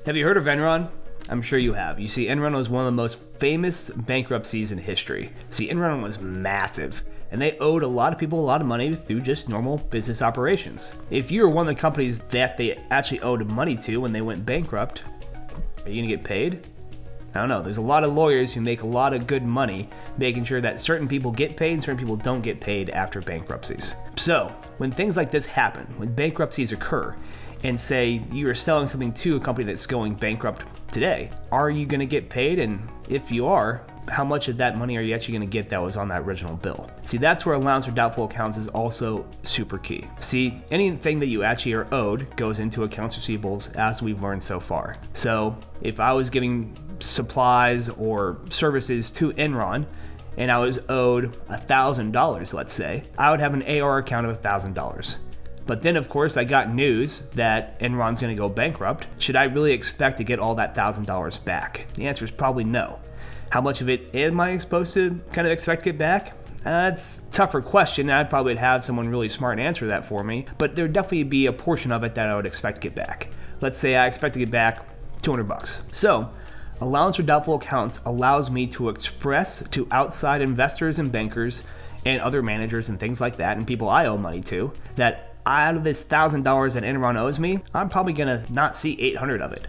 Have you heard of Enron? I'm sure you have. You see, Enron was one of the most famous bankruptcies in history. See, Enron was massive, and they owed a lot of people a lot of money through just normal business operations. If you were one of the companies that they actually owed money to when they went bankrupt, are you gonna get paid? I don't know. There's a lot of lawyers who make a lot of good money making sure that certain people get paid and certain people don't get paid after bankruptcies. So, when things like this happen, when bankruptcies occur, and say you are selling something to a company that's going bankrupt today, are you going to get paid? And if you are, how much of that money are you actually going to get that was on that original bill? See, that's where allowance for doubtful accounts is also super key. See, anything that you actually are owed goes into accounts receivables, as we've learned so far. So if I was giving supplies or services to Enron and I was owed $1,000, let's say, I would have an AR account of $1,000. But then, of course, I got news that Enron's going to go bankrupt. Should I really expect to get all that $1,000 back? The answer is probably no. How much of it am I supposed to kind of expect to get back? That's a tougher question. I'd probably have someone really smart answer that for me, but there would definitely be a portion of it that I would expect to get back. Let's say I expect to get back $200. So, allowance for doubtful accounts allows me to express to outside investors and bankers and other managers and things like that, and people I owe money to, that out of this $1,000 that Enron owes me, I'm probably gonna not see 800 of it.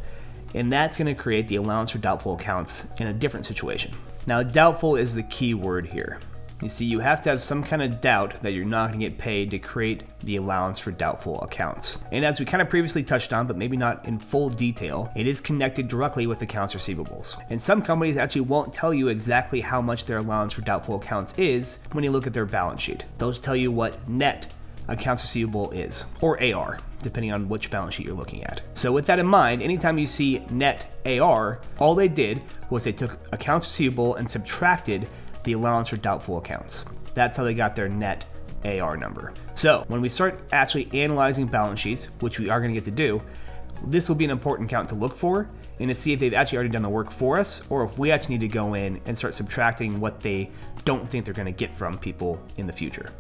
And that's gonna create the allowance for doubtful accounts in a different situation. Now, doubtful is the key word here. You see, you have to have some kind of doubt that you're not gonna get paid to create the allowance for doubtful accounts. And as we kind of previously touched on, but maybe not in full detail, it is connected directly with accounts receivables. And some companies actually won't tell you exactly how much their allowance for doubtful accounts is when you look at their balance sheet. Those tell you what net accounts receivable is, or AR, depending on which balance sheet you're looking at. So with that in mind, anytime you see net AR, all they did was they took accounts receivable and subtracted the allowance for doubtful accounts. That's how they got their net AR number. So when we start actually analyzing balance sheets, which we are going to get to do, this will be an important count to look for and to see if they've actually already done the work for us, or if we actually need to go in and start subtracting what they don't think they're going to get from people in the future.